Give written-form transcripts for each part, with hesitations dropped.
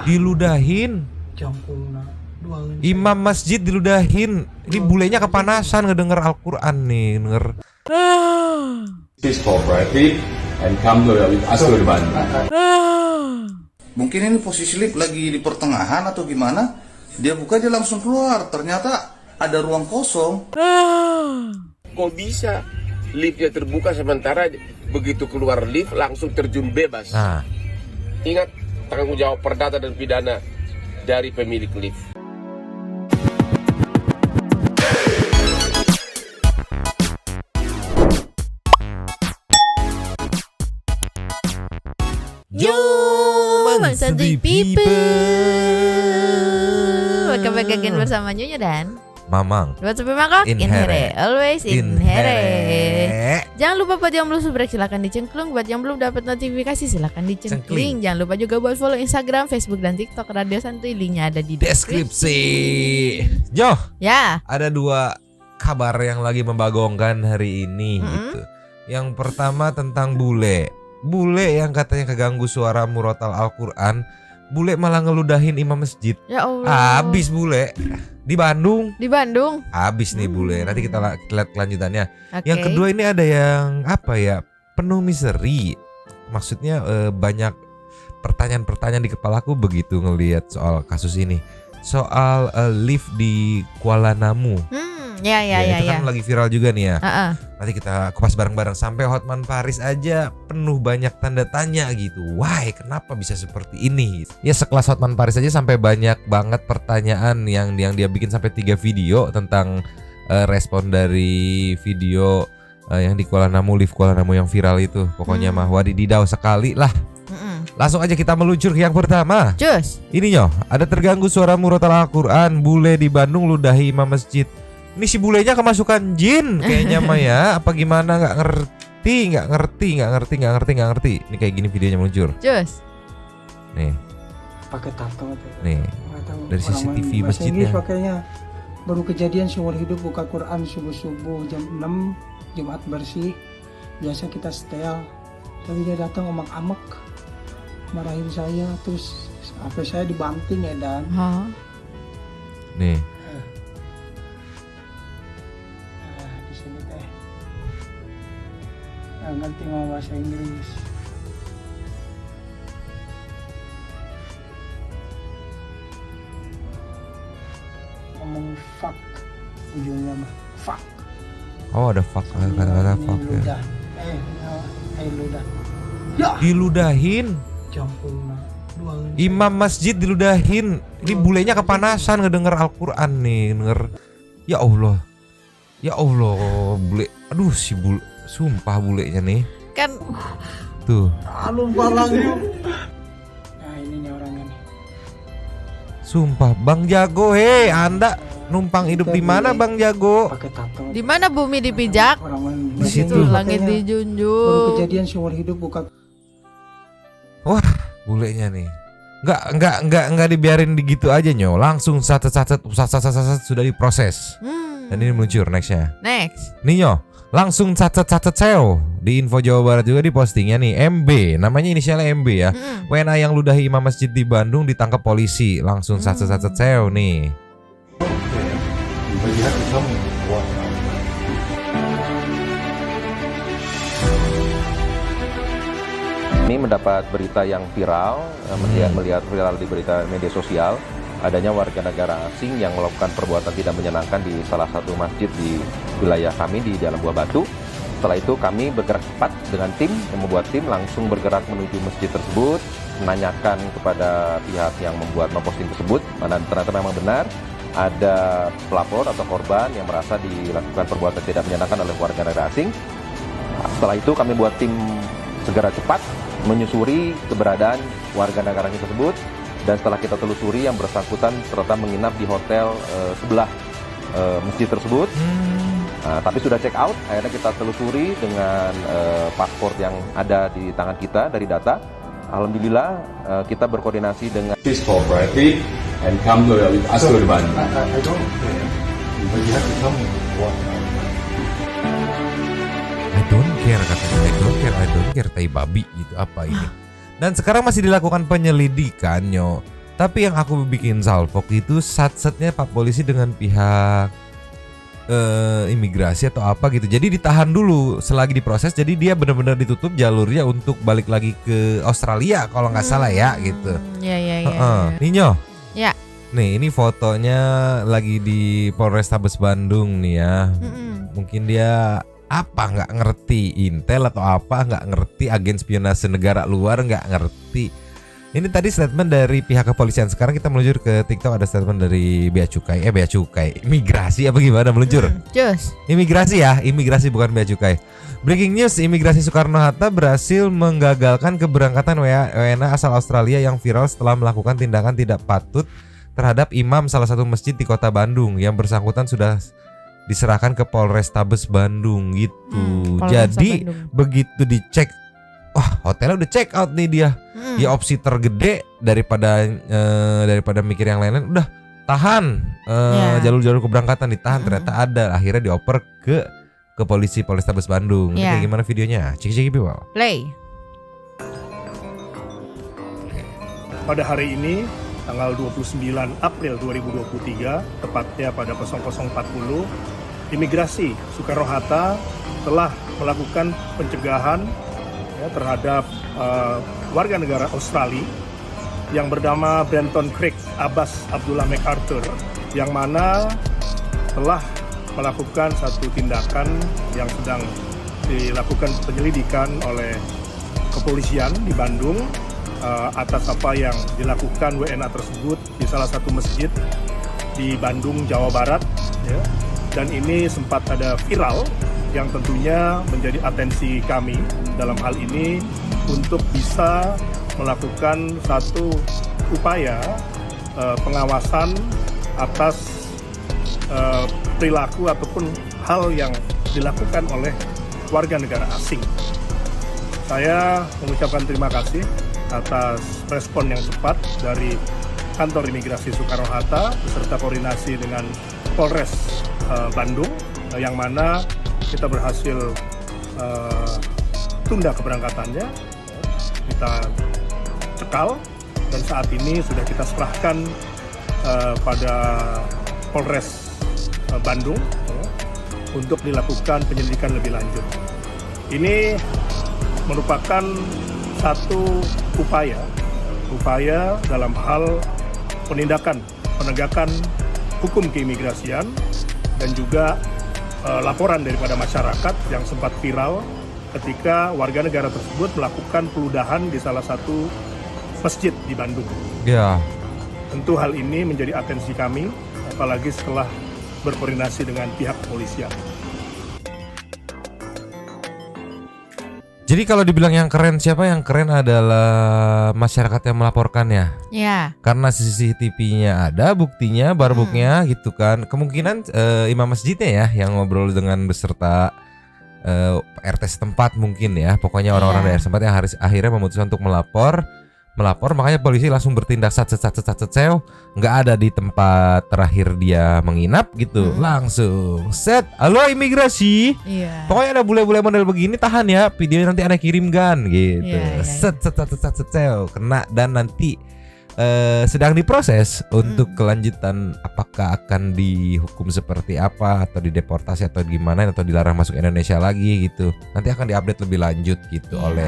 Diludahin. Imam masjid diludahin. Ini bulenya kepanasan ngedenger Al-Quran nih, denger. Please cooperate and come to us to the Bandung. Mungkin ini posisi lift lagi di pertengahan atau gimana? Dia buka, dia langsung keluar. Ternyata ada ruang kosong. Kok bisa liftnya terbuka sementara begitu keluar lift langsung terjun bebas? Nah, Ingat, tanggung jawab perdata dan pidana dari pemilik lift. Yo, bangsa the people. Welcome back again bersama Nyonya dan Mamang. Buat sampai mangkok, inhere. Always inhere. Jangan lupa buat yang belum subscribe silakan dicengklung. Buat yang belum dapat notifikasi silakan dicengkling. Jangan lupa juga buat follow Instagram, Facebook dan TikTok Radio Santuy. Linknya ada di Deskripsi. Jo, ya. ada dua kabar yang lagi membagongkan hari ini gitu. Yang pertama tentang bule. Bule yang katanya keganggu suara murotal Al-Quran. Bule malah ngeludahin imam masjid. Ya Allah. Abis bule. Di Bandung. Di Bandung. Abis nih bule. Nanti kita lihat kelanjutannya. Okay. Yang kedua ini ada yang apa ya, penuh misteri. Maksudnya banyak pertanyaan-pertanyaan di kepalaku begitu ngelihat soal kasus ini. Soal lift di Kuala Namu. Ya. Itu kan lagi viral juga nih ya. Uh-uh. Nanti kita kupas bareng-bareng. Sampai Hotman Paris aja penuh banyak tanda tanya gitu. Why? Kenapa bisa seperti ini? Ya sekelas Hotman Paris aja sampai banyak banget pertanyaan yang dia bikin sampai 3 video tentang respon dari video yang di Kuala Namu, lift Kuala Namu yang viral itu. Pokoknya mah wadididau sekali lah. Langsung aja kita meluncur ke yang pertama. Cus. Ini nyoh, ada terganggu suara murotal Al-Quran. Bule di Bandung ludahi imam masjid. Ini si bulenya kemasukan jin kayaknya mah ya. Apa gimana, nggak ngerti. Ini kayak gini videonya meluncur. Cus. Nih. Pakai tato. Nih. Dari CCTV masjidnya. Pakainya baru kejadian seumur hidup buka Quran subuh-subuh jam 6 Jumat bersih. Biasa kita setel. Tapi dia datang omak-amek. Marahin saya, terus HP saya dibanting ya dan. Nih. Di sini teh. Nggak ngerti ngomong bahasa Inggris. Ngomong fuck ujungnya mah fuck. Oh ada fuck, kata-kata fuck ya. Ludah. Diludahin. Campur Imam masjid diludahin. Ini bulenya kepanasan ngedenger Al-Quran nih, denger. Ya Allah, bule. Aduh si bule, sumpah bulenya nih. Kan tuh. lupa lagi. Nah ini nih orangnya nih. Sumpah Bang Jago, Anda numpang hidup di mana Bang Jago? Pakai tato. di mana bumi dipijak? Di situ. Langit Baru dijunjung. kejadian seumur hidup buka. Wah, bulenya nih. Enggak dibiarin gitu aja nyo. Langsung sat sudah diproses. Dan ini meluncur nextnya. Next. Nih nyo, langsung catet seo. Di Info Jawa Barat juga di postingnya nih, MB, namanya inisialnya MB ya. WNA yang ludahi imam masjid di Bandung ditangkap polisi. Langsung catet seo nih. Ini mendapat berita yang viral, melihat viral di berita media sosial, adanya warga negara asing yang melakukan perbuatan tidak menyenangkan di salah satu masjid di wilayah kami di Jalan Buah Batu. Setelah itu kami bergerak cepat dengan tim yang membuat tim langsung bergerak menuju masjid tersebut, menanyakan kepada pihak yang memposting tersebut, mana ternyata memang benar ada pelapor atau korban yang merasa dilakukan perbuatan tidak menyenangkan oleh warga negara asing. Setelah itu kami buat tim segera cepat menyusuri keberadaan warga negara tersebut, dan setelah kita telusuri yang bersangkutan ternyata menginap di hotel sebelah masjid tersebut. Tapi sudah check out, akhirnya kita telusuri dengan paspor yang ada di tangan kita dari data. Alhamdulillah kita berkoordinasi dengan Please cooperate and come to us to the Bandung. I don't care katanya, I don't care tai babi gitu, apa ini. Dan sekarang masih dilakukan penyelidikan, Nyo. Tapi yang aku bikin salfok itu satsetnya Pak Polisi dengan pihak imigrasi atau apa gitu. Jadi ditahan dulu selagi diproses. Jadi dia benar-benar ditutup jalurnya untuk balik lagi ke Australia kalau nggak salah ya gitu. Ya. Ninyo. Ya. Nih ini fotonya lagi di Polrestabes Bandung nih ya. Mungkin dia apa nggak ngerti intel atau apa nggak ngerti agen spionase negara luar nggak ngerti. Ini tadi statement dari pihak kepolisian. Sekarang kita meluncur ke TikTok, ada statement dari Bea Cukai. Imigrasi apa gimana meluncur? Cus. Imigrasi ya, imigrasi bukan Bea Cukai. Breaking news, imigrasi Soekarno-Hatta berhasil menggagalkan keberangkatan WNA asal Australia yang viral setelah melakukan tindakan tidak patut terhadap imam salah satu masjid di kota Bandung. Yang bersangkutan sudah diserahkan ke Polrestabes Bandung gitu. Jadi Bandung. begitu dicek, wah hotelnya udah check out nih dia. Ya opsi tergede daripada mikir yang lain-lain, udah tahan jalur-jalur keberangkatan ditahan. Ternyata ada, akhirnya dioper ke polisi Polrestabes Bandung. Ini kayak gimana videonya? Cek people. Play. Pada hari ini tanggal 29 April 2023 tepatnya pada 00.40 imigrasi Soekarno-Hatta telah melakukan pencegahan terhadap warga negara Australia yang bernama Brenton Craig Abbas Abdullah MacArthur, yang mana telah melakukan satu tindakan yang sedang dilakukan penyelidikan oleh kepolisian di Bandung atas apa yang dilakukan WNA tersebut di salah satu masjid di Bandung, Jawa Barat ya. Dan ini sempat ada viral yang tentunya menjadi atensi kami dalam hal ini untuk bisa melakukan satu upaya pengawasan atas perilaku ataupun hal yang dilakukan oleh warga negara asing. Saya mengucapkan terima kasih atas respon yang cepat dari Kantor Imigrasi Soekarno-Hatta beserta koordinasi dengan Polres Bandung, yang mana kita berhasil tunda keberangkatannya, kita cekal dan saat ini sudah kita serahkan pada Polres Bandung untuk dilakukan penyelidikan lebih lanjut. Ini merupakan satu upaya dalam hal penegakan hukum keimigrasian dan juga laporan daripada masyarakat yang sempat viral ketika warga negara tersebut melakukan peludahan di salah satu masjid di Bandung. Ya. Tentu hal ini menjadi atensi kami, apalagi setelah berkoordinasi dengan pihak kepolisian. Jadi kalau dibilang yang keren, siapa yang keren adalah masyarakat yang melaporkannya. Ya. Karena CCTV-nya ada, buktinya, barbuknya gitu kan. Kemungkinan imam masjidnya ya yang ngobrol dengan beserta RT setempat mungkin ya. Pokoknya orang-orang dari setempat yang akhirnya memutuskan untuk melapor, makanya polisi langsung bertindak sat-sat-sat-sat-sat, nggak ada di tempat terakhir dia menginap gitu, langsung set, halo imigrasi, pokoknya ada bule-bule model begini tahan ya, video nanti Anda kirimkan gitu, set, kena dan nanti sedang diproses untuk kelanjutan apakah akan dihukum seperti apa atau dideportasi atau gimana atau dilarang masuk Indonesia lagi gitu, nanti akan diupdate lebih lanjut gitu oleh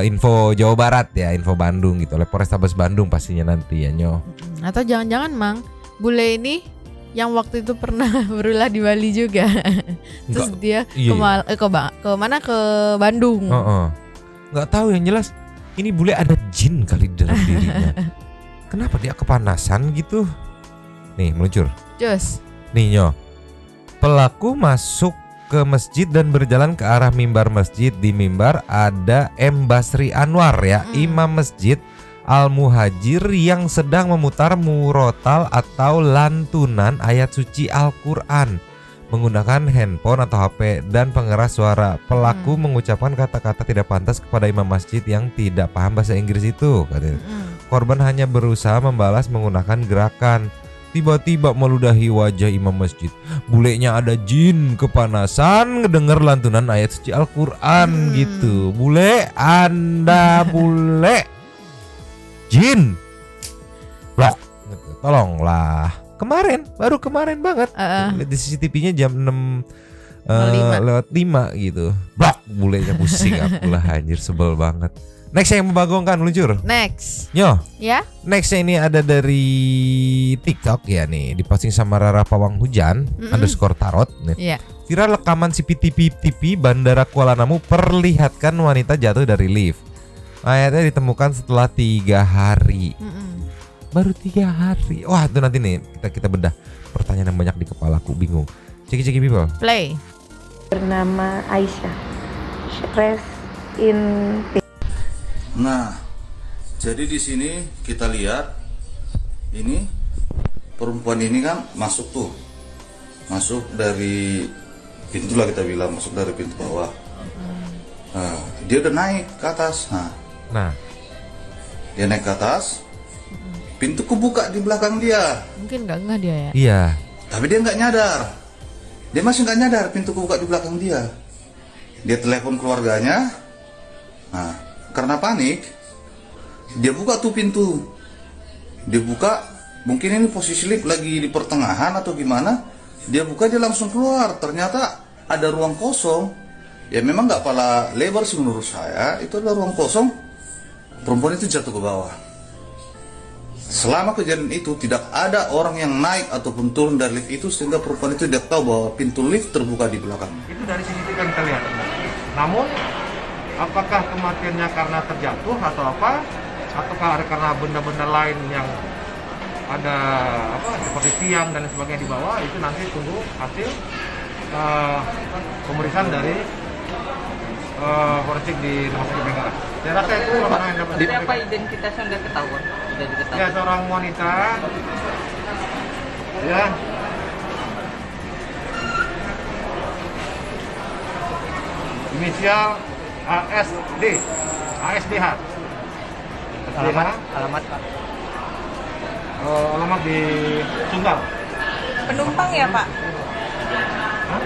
info Jawa Barat ya, info Bandung gitu, oleh Polrestabes Bandung pastinya nanti ya Nyo. Atau jangan-jangan Mang, bule ini yang waktu itu pernah berulah di Bali juga. Terus dia ke mana, ke Bandung. Nggak tahu, yang jelas ini bule ada jin kali di dalam dirinya. Kenapa dia kepanasan gitu? Nih meluncur. Cus. Nih Nyo, pelaku masuk ke masjid dan berjalan ke arah mimbar masjid. Di mimbar ada M. Basri Anwar ya, imam masjid Al-Muhajir yang sedang memutar murotal atau lantunan ayat suci Al-Quran menggunakan handphone atau HP dan pengeras suara. Pelaku mengucapkan kata-kata tidak pantas kepada imam masjid yang tidak paham bahasa Inggris itu. Korban hanya berusaha membalas menggunakan gerakan tiba-tiba meludahi wajah imam masjid. Bulenya ada jin kepanasan ngedenger lantunan ayat suci Al-Quran gitu. Bule, Anda bule jin blok gitu. Tolonglah. Baru kemarin banget. Lihat di CCTV-nya jam 6 lewat 5 gitu. Blok, bulenya pusing aku lah, anjir, sebel banget. Next yang membagongkan meluncur. Next. Yo. Ya. Nextnya ini ada dari TikTok ya nih, diposting sama Rara Pawang Hujan _tarot nih. Iya. Viral rekaman CCTV Bandara Kuala Namu perlihatkan wanita jatuh dari lift. Mayatnya ditemukan setelah 3 hari. Baru 3 hari. Wah, itu nanti nih kita bedah pertanyaan yang banyak di kepalaku, bingung. Ceki people. Play. Bernama Aisyah. Rest in peace. Nah, jadi di sini kita lihat ini perempuan ini kan masuk dari pintu lah, kita bilang masuk dari pintu bawah. Nah, dia udah naik ke atas. Nah, dia naik ke atas, pintu kebuka di belakang dia. Mungkin nggak dia ya? Iya. Tapi dia nggak nyadar. Dia masih nggak nyadar pintu kebuka di belakang dia. Dia telepon keluarganya. Nah, karena panik, dia buka tuh pintu. Dia buka, mungkin ini posisi lift lagi di pertengahan atau gimana. Dia buka, dia langsung keluar. Ternyata ada ruang kosong. Ya memang nggak pala lebar sih menurut saya. Itu adalah ruang kosong. Perempuan itu jatuh ke bawah. Selama kejadian itu tidak ada orang yang naik ataupun turun dari lift itu, sehingga perempuan itu tidak tahu bahwa pintu lift terbuka di belakang. Itu dari CCTV yang kita lihat. Namun apakah kematiannya karena terjatuh atau apa? Ataukah karena benda-benda lain yang ada seperti tiang dan sebagainya di bawah? Itu nanti tunggu hasil pemeriksaan dari forensik di Rumah Sakit Bengkala. Saya rasa itu orang yang dapat. Siapa identitasnya udah ketahuan? Sudah diketahui. Ya, seorang wanita. Ya. Inisial ASDH. Alamat Pak. Alamat di Sunggal. Penumpang ya Pak? Hah?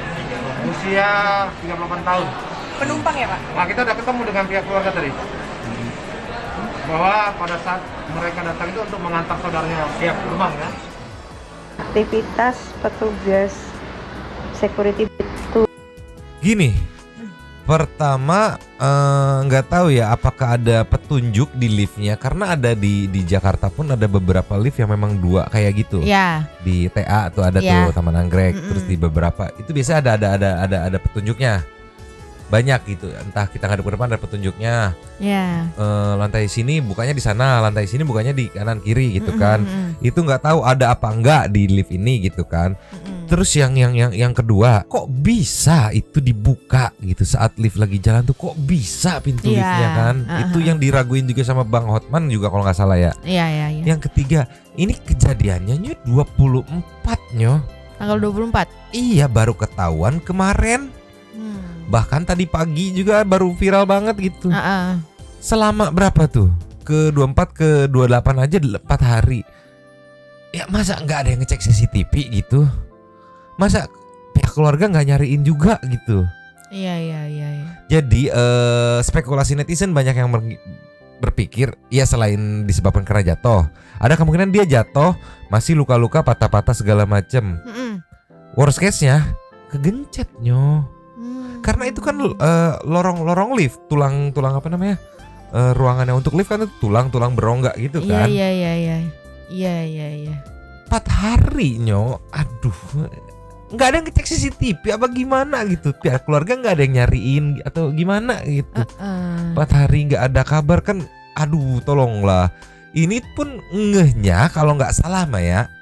Usia 38 tahun. Penumpang ya Pak? Nah, kita udah ketemu dengan pihak keluarga tadi. Bahwa pada saat mereka datang itu untuk mengantar saudaranya siap terbang ya. Aktivitas petugas security itu. Gini, pertama nggak tahu ya apakah ada petunjuk di liftnya, karena ada di Jakarta pun ada beberapa lift yang memang 2 kayak gitu. Ya. Di TA tuh ada tuh Taman Anggrek, terus di beberapa itu biasa ada petunjuknya. Banyak gitu, entah kita ngadep ke depan ada petunjuknya. Ya. Lantai sini bukanya di sana, lantai sini bukanya di kanan kiri gitu kan. Itu nggak tahu ada apa enggak di lift ini gitu kan. Terus yang kedua, kok bisa itu dibuka gitu saat lift lagi jalan tuh, kok bisa pintu liftnya kan? Itu yang diraguin juga sama Bang Hotman juga kalau nggak salah ya. Iya. Yang ketiga, ini kejadiannya 24 nyo. Tanggal 24. Iya, baru ketahuan kemarin. Bahkan tadi pagi juga baru viral banget gitu. Selama berapa tuh? Ke 24 ke 28 aja 4 hari. Ya masa nggak ada yang ngecek CCTV gitu? Masa pihak keluarga nggak nyariin juga gitu? Iya. Jadi spekulasi netizen banyak yang berpikir ya selain disebabkan karena jatuh, ada kemungkinan dia jatuh masih luka-luka, patah-patah segala macem. Worst case-nya kegencet nyo. Karena itu kan lorong lift, tulang apa namanya, ruangannya untuk lift kan itu tulang berongga gitu kan. Iya. 4 hari nyo, aduh, nggak ada yang ngecek CCTV apa gimana gitu, pihak keluarga nggak ada yang nyariin atau gimana gitu. 4 hari nggak ada kabar kan, aduh tolonglah. Ini pun ngehnya kalau nggak salah Maya,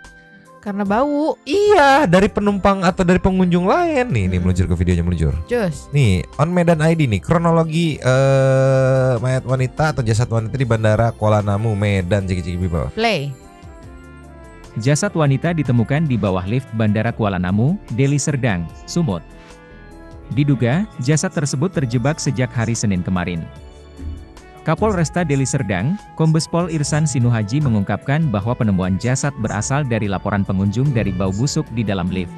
karena bau. Iya, dari penumpang atau dari pengunjung lain. Nih meluncur ke videonya meluncur. Just. Nih, on Medan ID nih, kronologi mayat wanita atau jasad wanita di Bandara Kuala Namu, Medan, ciki-ciki people. Play. Jasad wanita ditemukan di bawah lift Bandara Kuala Namu, Deli Serdang, Sumut. Diduga, jasad tersebut terjebak sejak hari Senin kemarin. Kapolresta Deli Serdang, Kombes Pol Irsan Sinuhaji mengungkapkan bahwa penemuan jasad berasal dari laporan pengunjung dari bau busuk di dalam lift.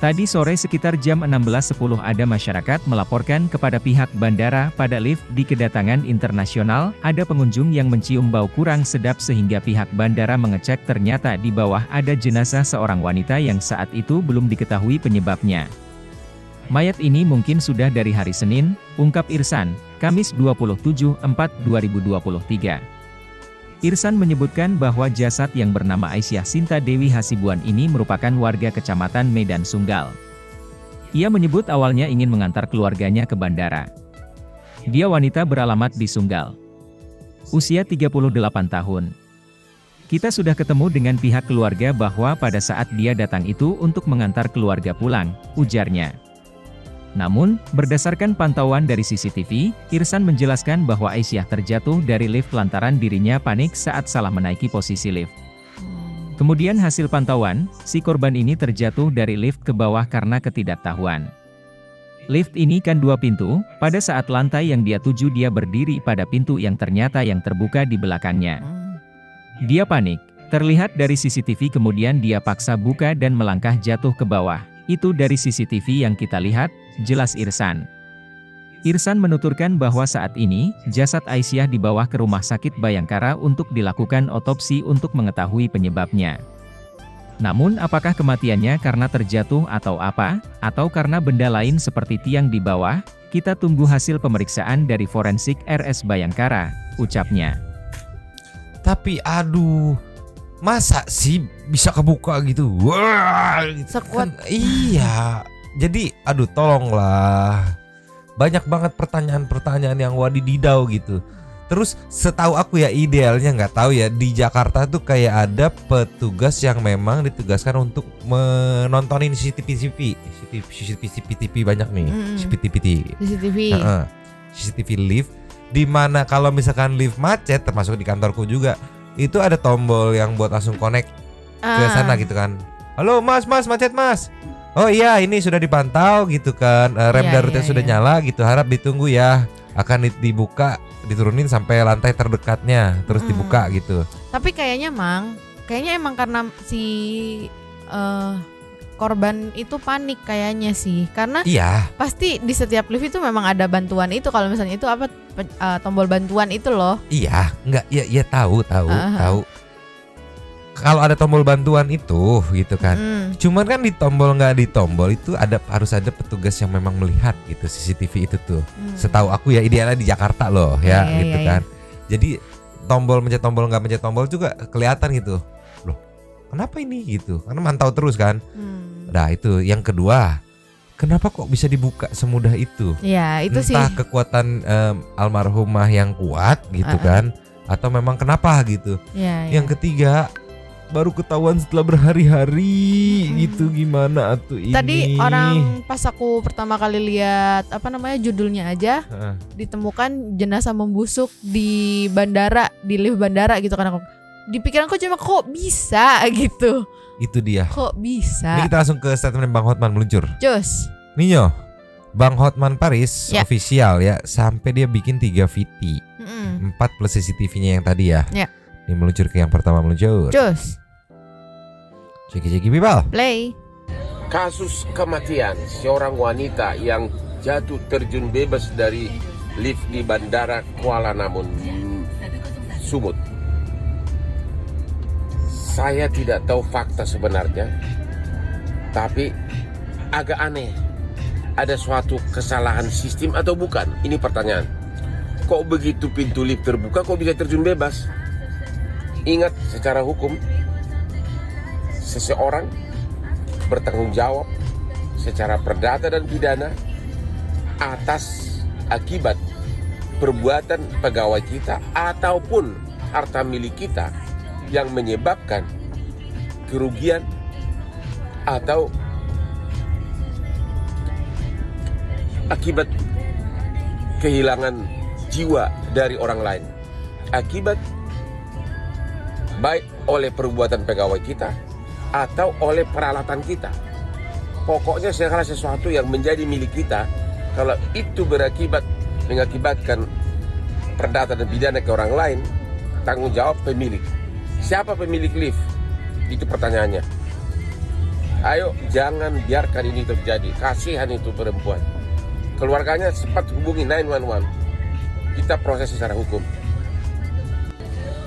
Tadi sore sekitar jam 16.10 ada masyarakat melaporkan kepada pihak bandara pada lift di kedatangan internasional, ada pengunjung yang mencium bau kurang sedap sehingga pihak bandara mengecek ternyata di bawah ada jenazah seorang wanita yang saat itu belum diketahui penyebabnya. Mayat ini mungkin sudah dari hari Senin, ungkap Irsan, Kamis 27/4/2023. Irsan menyebutkan bahwa jasad yang bernama Aisyah Sinta Dewi Hasibuan ini merupakan warga Kecamatan Medan Sunggal. Ia menyebut awalnya ingin mengantar keluarganya ke bandara. Dia wanita beralamat di Sunggal. Usia 38 tahun. Kita sudah ketemu dengan pihak keluarga bahwa pada saat dia datang itu untuk mengantar keluarga pulang, ujarnya. Namun, berdasarkan pantauan dari CCTV, Irsan menjelaskan bahwa Aisyah terjatuh dari lift lantaran dirinya panik saat salah menaiki posisi lift. Kemudian hasil pantauan, si korban ini terjatuh dari lift ke bawah karena ketidaktahuan. Lift ini kan 2 pintu, pada saat lantai yang dia tuju dia berdiri pada pintu yang ternyata yang terbuka di belakangnya. Dia panik, terlihat dari CCTV kemudian dia paksa buka dan melangkah jatuh ke bawah. Itu dari CCTV yang kita lihat, jelas Irsan. Irsan menuturkan bahwa saat ini, jasad Aisyah dibawa ke Rumah Sakit Bayangkara untuk dilakukan otopsi untuk mengetahui penyebabnya. Namun apakah kematiannya karena terjatuh atau apa, atau karena benda lain seperti tiang di bawah, kita tunggu hasil pemeriksaan dari forensik RS Bayangkara, ucapnya. Tapi aduh, masa sih bisa kebuka gitu? Wah, Sekuat. Iya. Jadi aduh tolonglah. Banyak banget pertanyaan-pertanyaan yang wadididau gitu. Terus setahu aku ya idealnya nggak tahu ya di Jakarta tuh kayak ada petugas yang memang ditugaskan untuk menontonin CCTV banyak nih. CCTV lift di mana kalau misalkan lift macet termasuk di kantorku juga itu ada tombol yang buat langsung connect ke sana gitu kan. Halo mas macet mas. Oh iya ini sudah dipantau gitu kan, rem daruratnya sudah nyala gitu, harap ditunggu ya. Akan dibuka, diturunin sampai lantai terdekatnya, terus dibuka gitu. Tapi kayaknya emang karena si korban itu panik kayaknya sih. Karena pasti di setiap lift itu memang ada bantuan itu. Kalau misalnya itu apa tombol bantuan itu loh. Iya, enggak ya tahu. Kalau ada tombol bantuan itu gitu kan. Cuman kan di tombol itu harus ada petugas yang memang melihat gitu CCTV itu tuh. Setahu aku ya idealnya di Jakarta loh ya gitu kan. Jadi mencet tombol nggak mencet tombol juga kelihatan gitu. Loh, kenapa ini gitu? Karena mantau terus kan. Nah, itu yang kedua. Kenapa kok bisa dibuka semudah itu? Ya, itu Entah kekuatan almarhumah yang kuat gitu kan, atau memang kenapa gitu. Yang ketiga, baru ketahuan setelah berhari-hari gitu, gimana atuh ini? Tadi orang pas aku pertama kali lihat judulnya aja, ditemukan jenazah membusuk di bandara, di lift bandara gitu kan. Di pikiranku cuma kok bisa gitu. Itu dia. Kok bisa? Ini kita langsung ke statement Bang Hotman meluncur. Cus. Ninyo, Bang Hotman Paris official ya, sampai dia bikin 3 VT, 4 plus CCTV-nya yang tadi ya. Ini meluncur ke yang pertama meluncur. Cus. Ceki people. Play. Kasus kematian seorang wanita yang jatuh terjun bebas dari lift di Bandara Kuala Namu, Sumut. Saya tidak tahu fakta sebenarnya, tapi agak aneh. Ada suatu kesalahan sistem atau bukan? Ini pertanyaan. Kok begitu pintu lift terbuka, kok bisa terjun bebas? Ingat, secara hukum, seseorang bertanggung jawab secara perdata dan pidana atas akibat perbuatan pegawai kita ataupun harta milik kita yang menyebabkan kerugian atau akibat kehilangan jiwa dari orang lain, akibat baik oleh perbuatan pegawai kita atau oleh peralatan kita. Pokoknya segala sesuatu yang menjadi milik kita, kalau itu mengakibatkan perdata dan pidana ke orang lain, tanggung jawab pemilik. Siapa pemilik lift? Itu pertanyaannya. Ayo jangan biarkan ini terjadi. Kasihan itu perempuan. Keluarganya cepat hubungi 911. Kita proses secara hukum.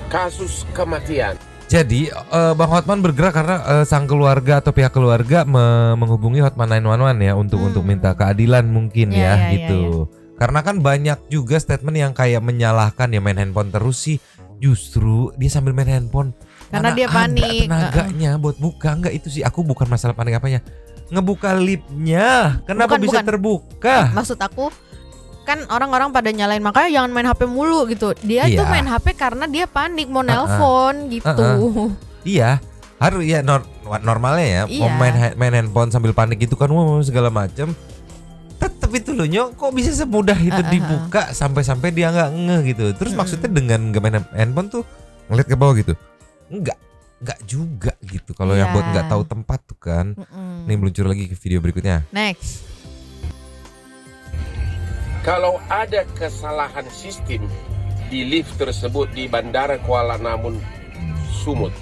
Kasus kematian. Jadi Bang Hotman bergerak karena sang keluarga atau pihak keluarga menghubungi Hotman 911 ya untuk minta keadilan mungkin gitu. Karena kan banyak juga statement yang kayak menyalahkan ya, main handphone terus sih. Justru dia sambil main handphone karena dia panik. Ada tenaganya buat buka. Enggak, itu sih aku bukan masalah panik apanya. Ngebuka liftnya. Kenapa bisa terbuka? Maksud aku kan orang-orang pada nyalain, makanya jangan main HP mulu gitu. Dia tuh main HP karena dia panik mau nelpon gitu. Iya, harus ya normalnya ya. Mau main handphone sambil panik gitu kan, segala macam. Tetep itu loh Nyok, kok bisa semudah itu dibuka sampai dia nggak ngeh gitu. Terus maksudnya dengan nggak main handphone tuh ngeliat ke bawah gitu? Enggak juga gitu. Kalau yang buat nggak tahu tempat tuh kan. Nih meluncur lagi ke video berikutnya. Next. Kalau ada kesalahan sistem di lift tersebut di Bandara Kuala Namu Sumut,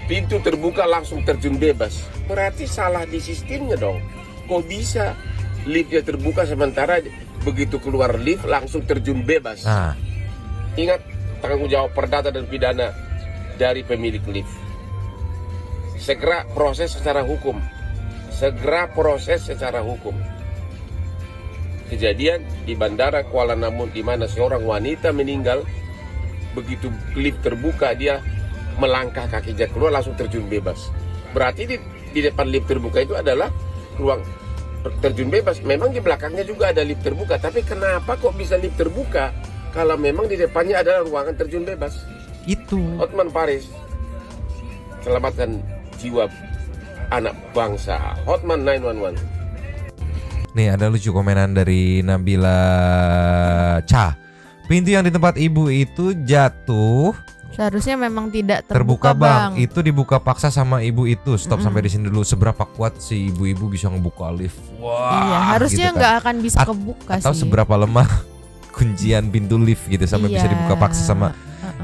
pintu terbuka langsung terjun bebas, berarti salah di sistemnya dong. Kok bisa liftnya terbuka sementara begitu keluar lift langsung terjun bebas? Ingat, tanggung jawab perdata dan pidana dari pemilik lift. Segera proses secara hukum. Kejadian di Bandara Kuala Namu di mana seorang wanita meninggal, begitu lift terbuka dia melangkah kakinya keluar langsung terjun bebas. Berarti di depan lift terbuka itu adalah ruang terjun bebas. Memang di belakangnya juga ada lift terbuka, tapi kenapa kok bisa lift terbuka kalau memang di depannya adalah ruangan terjun bebas? Itu Hotman Paris, selamatkan jiwa anak bangsa. Hotman 911. Nih ada lucu komenan dari Nabila Cha. Pintu yang di tempat ibu itu jatuh. Seharusnya memang tidak terbuka bang. Itu dibuka paksa sama ibu itu. Stop sampai di sini dulu. Seberapa kuat si ibu-ibu bisa ngebuka lift? Wah. Iya, harusnya gitu nggak akan bisa kebuka atau sih. seberapa lemah kuncian pintu lift gitu sampai bisa dibuka paksa sama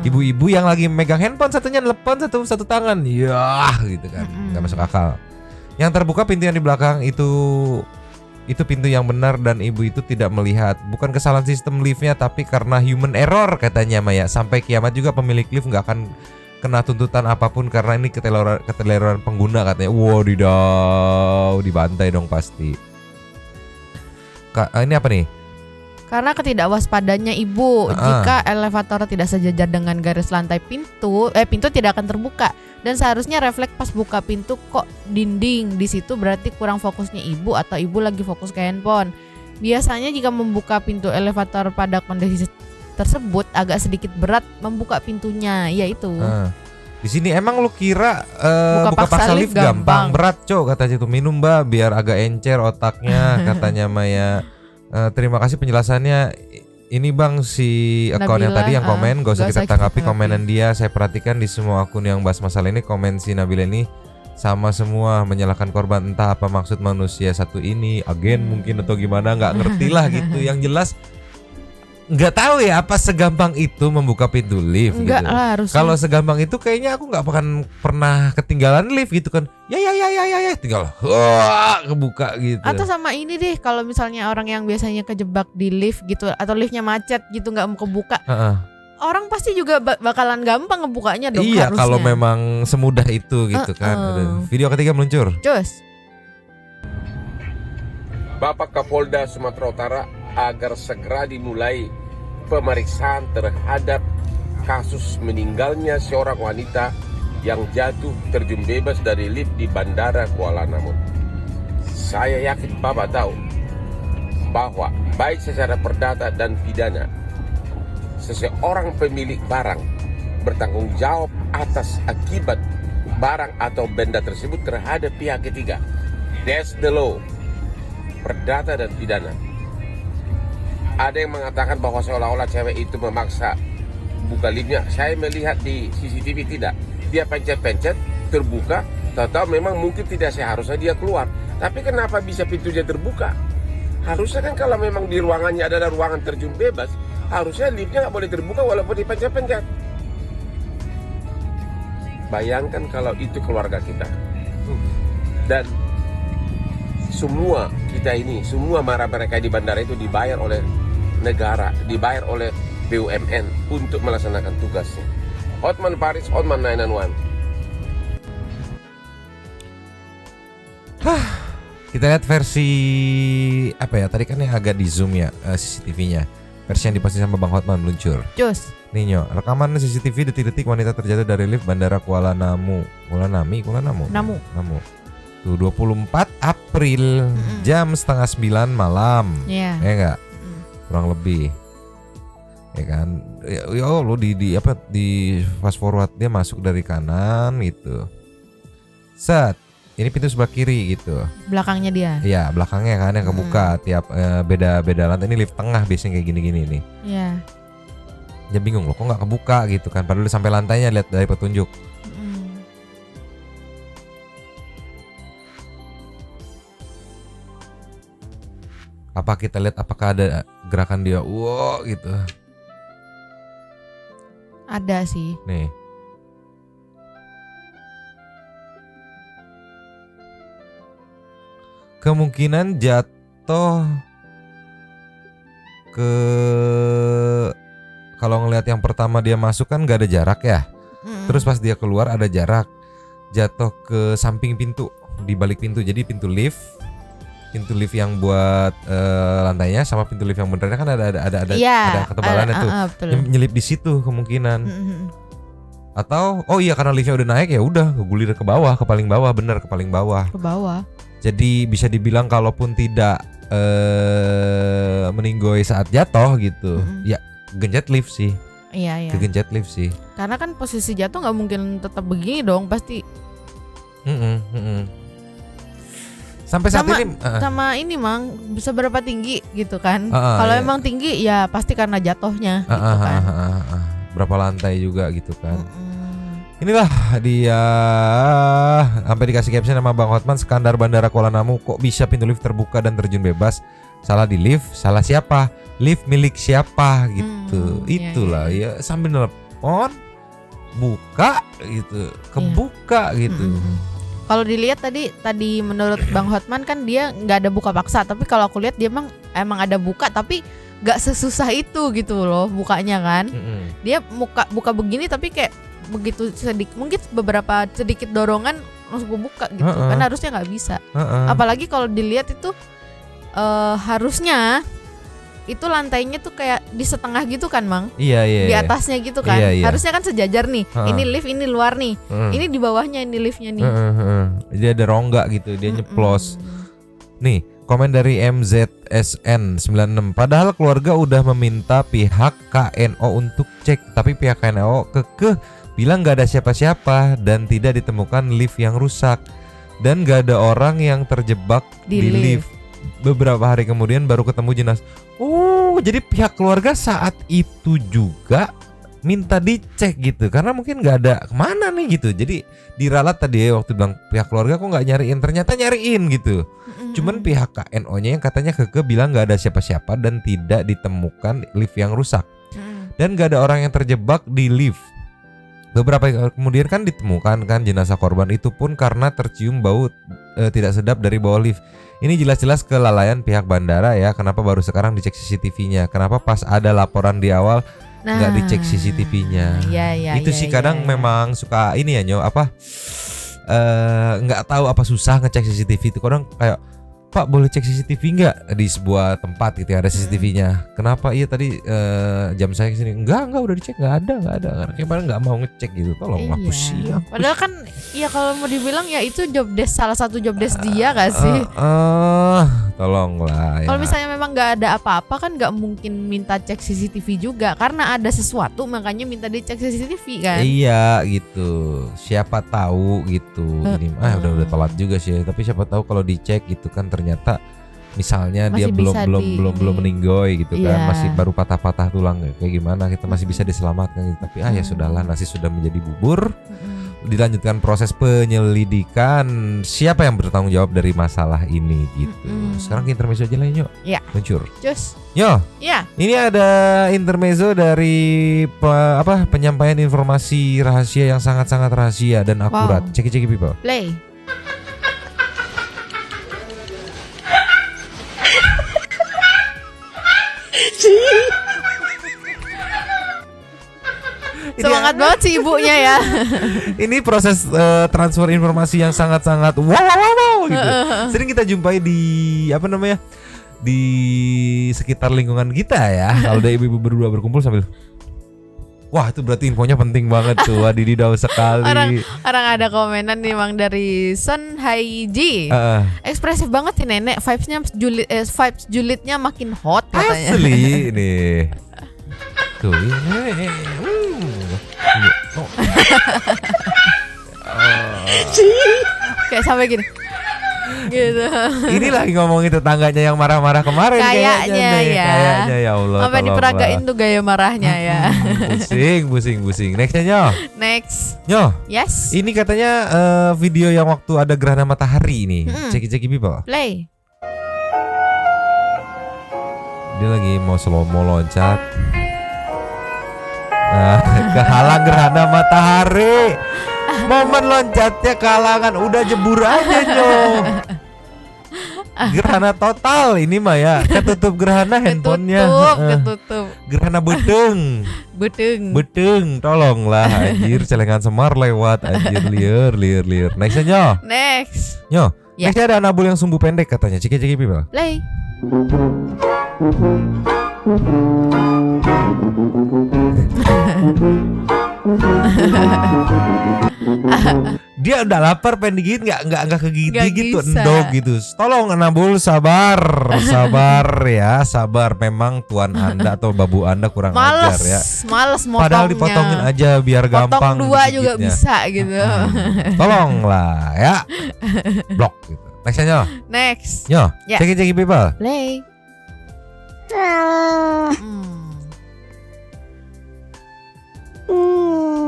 ibu-ibu yang lagi megang handphone, satunya telepon, satu tangan. Ya, gitu kan. Nggak masuk akal. Yang terbuka pintu yang di belakang itu pintu yang benar dan ibu itu tidak melihat. Bukan kesalahan sistem liftnya tapi karena human error katanya Maya. Sampai kiamat juga pemilik lift nggak akan kena tuntutan apapun karena ini keteledoran pengguna katanya. Wadidaw, dibantai dong pasti. Ini apa nih? Karena ketidakwaspadanya ibu. Jika elevator tidak sejajar dengan garis lantai pintu tidak akan terbuka. Dan seharusnya refleks pas buka pintu kok dinding di situ, berarti kurang fokusnya ibu atau ibu lagi fokus ke handphone. Biasanya jika membuka pintu elevator pada kondisi tersebut agak sedikit berat membuka pintunya, yaitu. Di sini emang lu kira buka paksa lift gampang? Berat cok katanya tuh, minum mbak biar agak encer otaknya katanya Maya. Terima kasih penjelasannya. Ini bang si akun yang tadi yang komen gak usah kita tanggapi komenan dia. Saya perhatikan di semua akun yang bahas masalah ini komen si Nabila ini sama semua menyalahkan korban, entah apa maksud manusia satu ini agen mungkin atau gimana, nggak ngerti lah gitu. Yang jelas nggak tahu ya apa segampang itu membuka pintu lift. Enggak gitu. lah harusnya. Kalau segampang itu kayaknya aku nggak pernah ketinggalan lift gitu kan. Ya tinggal kebuka gitu. Atau sama ini deh, kalau misalnya orang yang biasanya kejebak di lift gitu atau liftnya macet gitu nggak mau kebuka. Orang pasti juga bakalan gampang ngebukanya dong. Iya, harusnya. kalau memang semudah itu gitu kan. Video ketiga meluncur. Cus. Bapak Kapolda Sumatera Utara agar segera dimulai pemeriksaan terhadap kasus meninggalnya seorang wanita yang jatuh terjun bebas dari lift di Bandara Kuala Namu. Saya yakin Bapak tahu bahwa baik secara perdata dan pidana, seseorang pemilik barang bertanggung jawab atas akibat barang atau benda tersebut terhadap pihak ketiga. That's the law. Perdata dan pidana. Ada yang mengatakan bahwa seolah-olah cewek itu memaksa buka liftnya. Saya melihat di CCTV tidak. Dia pencet-pencet, terbuka, tahu-tahu memang mungkin tidak seharusnya dia keluar. Tapi kenapa bisa pintunya terbuka? Harusnya kan kalau memang di ruangannya adalah ruangan terjun bebas, harusnya liftnya nggak boleh terbuka walaupun dipencet-pencet. Bayangkan kalau itu keluarga kita. Dan semua kita ini, semua mereka di bandara itu dibayar oleh negara, dibayar oleh BUMN untuk melaksanakan tugasnya. Hotman Paris, Hotman 991. Kita lihat versi apa ya? Tadi kan yang agak di zoom ya CCTV-nya. Versi yang diposting sama Bang Hotman meluncur. Cus. Ninyo, rekaman CCTV detik-detik wanita terjatuh dari lift bandara Kuala Namu. Namu. Tuh 24 April jam 8:30 malam. Iya. Ya enggak? Kurang lebih. Ya kan? Ya lo di fast forward dia masuk dari kanan gitu. Set. Ini pintu sebelah kiri gitu. Belakangnya dia. Iya, belakangnya kan yang kebuka tiap beda lantai. Ini lift tengah biasanya kayak gini-gini nih. Iya. Ya bingung loh, kok nggak kebuka gitu kan? Padahal udah sampai lantainya, lihat dari petunjuk. Apa kita lihat apakah ada gerakan dia? Wow gitu. Ada sih. Nih. Kemungkinan jatuh ke, kalau ngelihat yang pertama dia masuk kan gak ada jarak ya. Terus pas dia keluar ada jarak. Jatuh ke samping pintu, di balik pintu. Jadi pintu lift yang buat lantainya sama pintu lift yang benernya kan ada ketebalannya tuh. Nyelip di situ kemungkinan. Atau karena liftnya udah naik ya udah ngegulir ke bawah, ke paling bawah, bener ke paling bawah. Ke bawah. Jadi bisa dibilang kalaupun tidak meninggoy saat jatuh gitu, ya genjat lift sih. Iya. Kegenjat lift sih. Karena kan posisi jatuh nggak mungkin tetap begini dong, pasti. Sampai saat ini sama ini Mang bisa berapa tinggi gitu kan? Kalau emang tinggi ya pasti karena jatuhnya gitu kan. Berapa lantai juga gitu kan. Inilah dia sampai dikasih caption sama Bang Hotman, skandar bandara Kuala Namu, kok bisa pintu lift terbuka dan terjun bebas? Salah di lift, salah siapa? Lift milik siapa gitu. Itulah ya sambil nelpon buka gitu, kebuka gitu. Kalau dilihat tadi menurut Bang Hotman kan dia nggak ada buka paksa, tapi kalau aku lihat dia emang ada buka tapi nggak sesusah itu gitu loh bukanya kan. Dia buka begini tapi kayak begitu mungkin beberapa sedikit dorongan langsung buka gitu kan, harusnya nggak bisa. Apalagi kalau dilihat itu harusnya itu lantainya tuh kayak di setengah gitu kan Mang. Iya. Di atasnya gitu kan. Iya. Harusnya kan sejajar nih. Ini lift, ini luar nih. Ini di bawahnya, ini liftnya nih. Dia ada rongga gitu, dia nyeplos. Nih, komen dari MZSN96. Padahal keluarga udah meminta pihak KNO untuk cek, tapi pihak KNO kekeh bilang gak ada siapa-siapa dan tidak ditemukan lift yang rusak dan gak ada orang yang terjebak di lift. Beberapa hari kemudian baru ketemu jenazah. Jadi pihak keluarga saat itu juga minta dicek gitu karena mungkin nggak ada kemana nih gitu. Jadi diralat tadi ya waktu bilang pihak keluarga kok nggak nyariin, ternyata nyariin gitu. Cuman pihak KNO-nya yang katanya keke bilang nggak ada siapa-siapa dan tidak ditemukan lift yang rusak dan nggak ada orang yang terjebak di lift. Beberapa hari kemudian kan ditemukan kan jenazah korban itu pun karena tercium bau tidak sedap dari bawah lift. Ini jelas-jelas kelalaian pihak bandara ya. Kenapa baru sekarang dicek CCTV-nya? Kenapa pas ada laporan di awal nggak dicek CCTV-nya? Itu sih kadang memang suka ini ya nggak tahu apa susah ngecek CCTV itu. Kadang kayak Pak boleh cek CCTV nggak di sebuah tempat gitu ada CCTV-nya. Kenapa? Iya tadi jam saya kesini enggak udah dicek nggak ada. Karena nggak mau ngecek gitu. Tolong pusing. Padahal kan ya kalau mau dibilang ya itu job desk, salah satu job desk dia gak sih? Tolonglah. Kalau misalnya memang nggak ada apa-apa kan nggak mungkin minta cek CCTV juga karena ada sesuatu makanya minta dicek CCTV kan? Iya gitu. Siapa tahu gitu. Ini udah telat juga sih. Tapi siapa tahu kalau dicek gitu kan ternyata misalnya masih dia belum meninggoy gitu kan, masih baru patah-patah tulang kayak gimana kita masih bisa diselamatkan gitu. Tapi ya sudahlah, nasi sudah menjadi bubur. dilanjutkan proses penyelidikan siapa yang bertanggung jawab dari masalah ini gitu. Sekarang ke intermezzo aja lah Nyo. Iya. Luncur. Cus. Nyo. Iya. Ini ada intermezzo dari penyampaian informasi rahasia yang sangat-sangat rahasia dan akurat. Wow. Ceki people. Play. Semangat banget sih ibunya ya. Ini proses transfer informasi yang sangat-sangat wow gitu. Sering kita jumpai di di sekitar lingkungan kita ya. Kalau ada ibu-ibu berdua berkumpul sambil wah itu berarti infonya penting banget tuh. Wadididaw sekali. Orang ada komenan nih Mang dari Son Haiji. Ekspresif banget sih nenek. Vibes julidnya makin hot katanya. Asli nih. Tuh ini. Kayak sampai gini. Gitu. Ini lagi ngomongin tetangganya yang marah-marah kemarin kayaknya ya. Kayaknya ya Allah. Sampai diperagain tuh gaya marahnya ya. Pusing. Nextnya Nyo. Next. Nyo. Yes. Ini katanya video yang waktu ada gerhana matahari ini. Ceki people. Play. Dia lagi mau loncat. Nah, kehalang gerhana matahari. Momen loncatnya kehalangan, udah jebur aja Nyo. Gerhana total ini mah ya. Ketutup gerhana handphonenya. Ketutup. Gerhana beteng. Tolonglah anjir, celengan Semar lewat anjir, liar. Nextnya Nyo. Next. Nyo. Ya. Nextnya ada Anabul yang sumbu pendek katanya. Ceki people. Play. Dia udah lapar pengen digigit nggak kegigit gitu bisa. endog gitu. Tolong Anabul sabar ya, sabar. Memang tuan Anda atau babu Anda kurang ajar ya. Males motongnya. Padahal dipotongin aja biar gampang. Potong 2 juga digigitnya. bisa gitu. Tolonglah ya. Blok gitu. Nextnya Nyo. Next. Nyo. Ya. Ceki people. Play.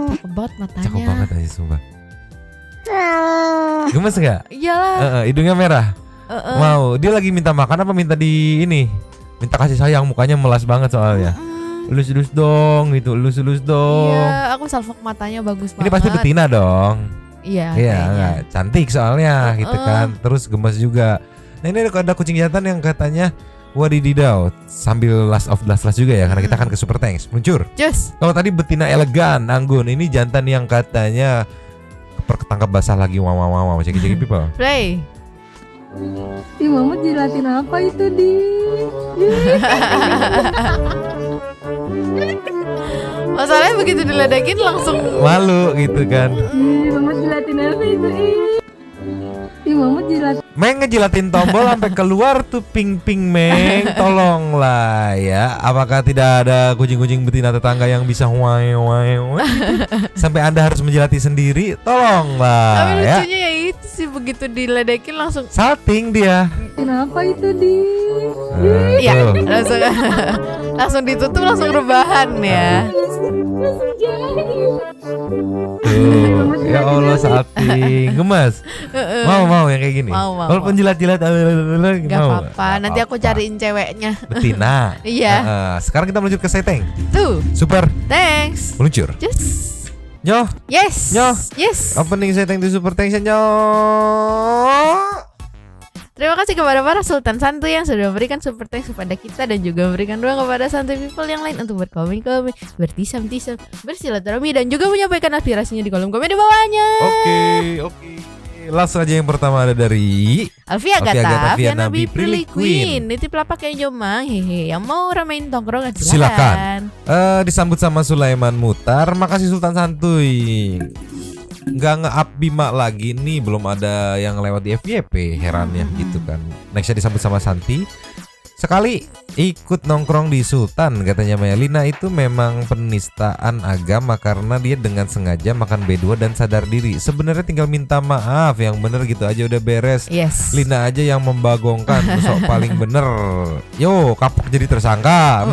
Cakep banget matanya. Cakep banget aja sumpah. Gemes gak? Iyalah. Hidungnya merah. Mau. Dia lagi minta makan apa minta di ini? Minta kasih sayang, mukanya melas banget soalnya. Elus-elus dong gitu, elus-elus dong. Iya, aku salvok matanya bagus banget. Ini pasti betina dong. Iya. Iya, cantik soalnya gitu kan. Terus gemes juga. Nah ini ada kucing jantan yang katanya wadididaw, sambil last juga ya, karena kita akan ke Super Thanks. Meluncur. Just. Kalau tadi betina elegan, anggun. Ini jantan yang katanya ketangkap basah lagi. Wow. Ceki people. Play. Ih, Mama jilatin apa itu di? Masalahnya begitu diledekin langsung malu gitu kan. Ih, Mama jilatin apa itu? Ih, Mama jilatin. Meng ngejilatin tombol sampai keluar tuh ping Meng. Tolonglah ya. Apakah tidak ada kucing-kucing betina tetangga yang bisa wae sampai Anda harus menjilati sendiri? Tolonglah. Tapi ya. lucunya ya itu sih, begitu diledekin langsung salting dia. Kenapa itu di? Iya, langsung ditutup, langsung rebahan ya. Tuh, ya Allah salting. Gemes. Mau yang kayak gini. Mau. Walaupun jilat-jilat Gak mau. apa-apa, nanti aku cariin ceweknya. Betina. Iya. Sekarang kita menuju ke setting. Tuh. Super. Thanks. Meluncur. Just. Nyo. Yes. Nyo. Yes. Opening setting di Super Thanks Nyo. Terima kasih kepada para Sultan Santuy yang sudah memberikan super thanks kepada kita dan juga memberikan ruang kepada santuy people yang lain untuk berkomen-komen, bertisam-tisam, bersilaturahmi dan juga menyampaikan aspirasinya di kolom komen di bawahnya. Oke. Langsung aja yang pertama ada dari Alfia Gata, Nabi Prilly Queen, Nitip Lapak yang Jomang, hehe, yang mau ramein tongkrongan silakan. Disambut sama Sulaiman Mutar, makasih Sultan Santuy. Nggak nge-up Bima lagi nih, belum ada yang lewat di FYP, herannya gitu kan. Nextnya disambut sama Santi. Sekali ikut nongkrong di Sultan, katanya Melina itu memang penistaan agama karena dia dengan sengaja makan B2 dan sadar diri. Sebenarnya tinggal minta maaf, yang bener gitu aja udah beres. Yes. Lina aja yang membagongkan, sok paling bener. Yo, kapok jadi tersangka.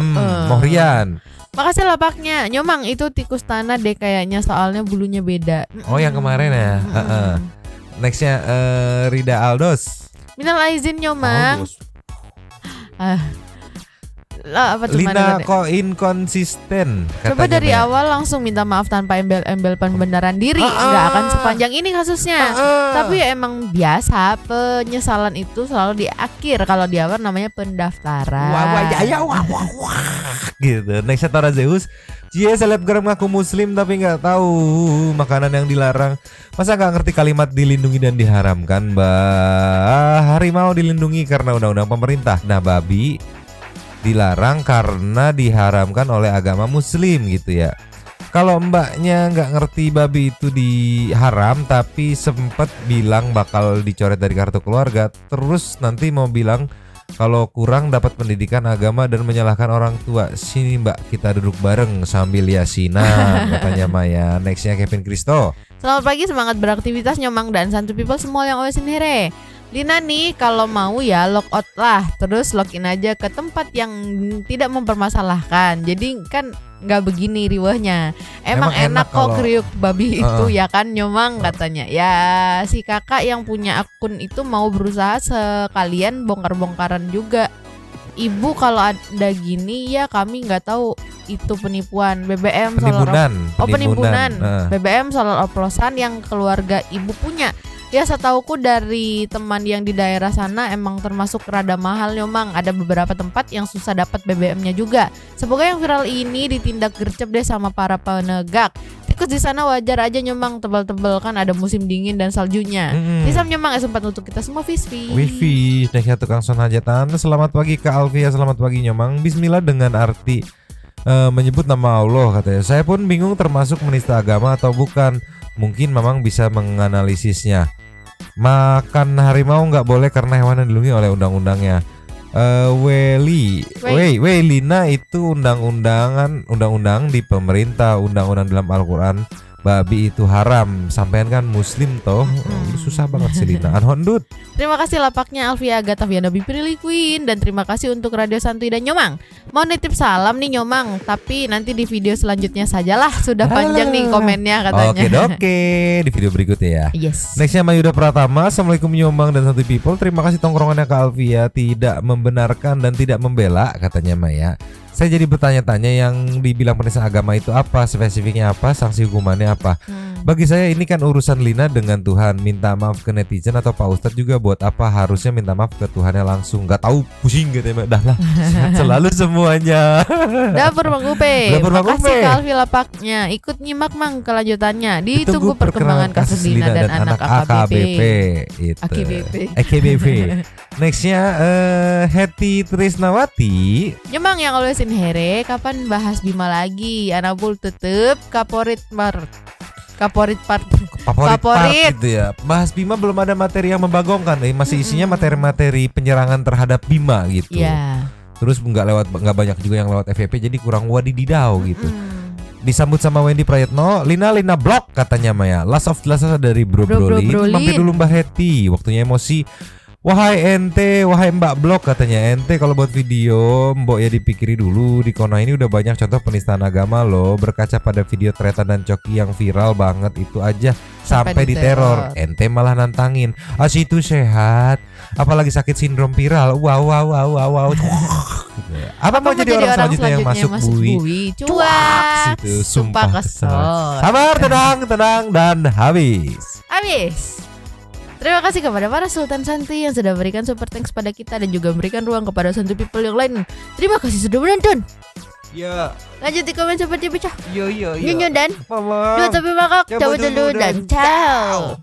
Mohrian. Makasih lapaknya. Nyomang itu tikus tanah deh kayaknya, soalnya bulunya beda. Oh yang kemarin ya. Nextnya Rida Aldos. Minal aizin Nyomang. Lah, apa tuh Lina mana kok inkonsisten. Coba dari Maya. awal langsung minta maaf tanpa embel-embel pembenaran diri. Nggak akan sepanjang ini kasusnya. Tapi ya emang biasa, penyesalan itu selalu di akhir. Kalau di awal namanya pendaftaran. Gitu. Nextnya Tora Zeus. Cie selebgram ngaku muslim tapi nggak tahu makanan yang dilarang. Masa nggak ngerti kalimat dilindungi dan diharamkan, Mbak? Harimau dilindungi karena undang-undang pemerintah. Nah, babi dilarang karena diharamkan oleh agama muslim gitu ya. Kalau mbaknya nggak ngerti babi itu diharam tapi sempet bilang bakal dicoret dari kartu keluarga, terus nanti mau bilang kalau kurang dapat pendidikan agama dan menyalahkan orang tua. Sini mbak, kita duduk bareng sambil yasinan, katanya Maya. Nextnya Kevin Kristo. Selamat pagi, semangat beraktivitas Nyomang dan Santu People semua yang always in here. Lina nih kalau mau ya log out lah, terus login aja ke tempat yang tidak mempermasalahkan. Jadi kan nggak begini riwahnya. Emang enak kok kriuk babi itu ya kan Nyomang katanya. Ya si kakak yang punya akun itu mau berusaha sekalian bongkar-bongkaran juga. Ibu kalau ada gini ya kami nggak tahu itu penipuan. BBM penimbunan. BBM solar oplosan yang keluarga ibu punya. Ya setauku dari teman yang di daerah sana emang termasuk rada mahal Nyomang. Ada beberapa tempat yang susah dapat BBM-nya juga. Semoga yang viral ini ditindak gercep deh sama para penegak. Tikus di sana wajar aja Nyomang, tebal-tebal kan ada musim dingin dan saljunya. Nisam Nyomang sempat untuk kita semua Fisfi. Wifi, nextnya tukang son hajatan. Selamat pagi Kak Alfia, selamat pagi Nyomang. Bismillah dengan arti menyebut nama Allah katanya. Saya pun bingung termasuk menista agama atau bukan. Mungkin Mamang bisa menganalisisnya. Makan harimau nggak boleh karena hewan yang dilindungi oleh undang-undangnya. Lina itu undang-undang di pemerintah, undang-undang dalam Al-Quran. Babi itu haram. Sampean kan muslim toh. Susah banget sih Lina. Anhondut. Terima kasih lapaknya Alfia Agatha Viana Biprilly Queen. Dan terima kasih untuk Radio Santuy dan Nyomang. Mau nitip salam nih Nyomang, tapi nanti di video selanjutnya sajalah. Sudah panjang nih komennya katanya. Oke, di video berikutnya ya. Yes. Nextnya Mayuda Pratama. Assalamualaikum Nyomang dan Santuy People. Terima kasih tongkrongannya Kak Alfia. Tidak membenarkan dan tidak membela katanya Maya. Saya jadi bertanya-tanya yang dibilang penista agama itu apa, spesifiknya apa, sanksi hukumannya apa. Bagi saya ini kan urusan Lina dengan Tuhan. Minta maaf ke netizen atau Pak Ustadz juga buat apa, harusnya minta maaf ke Tuhannya langsung. Gak tahu, pusing gitu ya. Dah lah. Selalu semuanya. Dapur Mang Upe. Makasih Kak Alfi lapaknya. Ikut nyimak Mang kelanjutannya. Ditunggu perkembangan kasus Lina dan anak AKBP. AKBP. Nextnya Heti Trisnawati. Nyemang yang always in here, kapan bahas Bima lagi? Anabul tetep favorit part gitu ya. Bahas Bima belum ada materi yang membagongkan, masih isinya materi-materi penyerangan terhadap Bima gitu. Terus nggak banyak juga yang lewat FVP, jadi kurang wadididau gitu. Disambut sama Wendy Prayetno. Lina blok katanya Maya. Last of dari Bro Brolin. Mampir dulu Mbak Heti, waktunya emosi. Wahai ente, wahai Mbak Blok katanya, ente kalau buat video mbok ya dipikiri dulu. Di Kona ini udah banyak contoh penistaan agama loh. Berkaca pada video Tretan dan Coki yang viral banget itu aja sampai diteror. Ente malah nantangin. Itu sehat, apalagi sakit sindrom viral. Wow. Apa mau jadi orang selanjutnya yang masuk bui? Cuak. Sumpah kesel. Sabar, tenang dan habis. Terima kasih kepada para Sultan Santuy yang sudah berikan super thanks pada kita dan juga memberikan ruang kepada Santuy People yang lain. Terima kasih sudah menonton. Ya. Lanjut di komen seperti pecah. Yo. Nyonya dan. Dua tapi makak. Coba dulu dan ciao.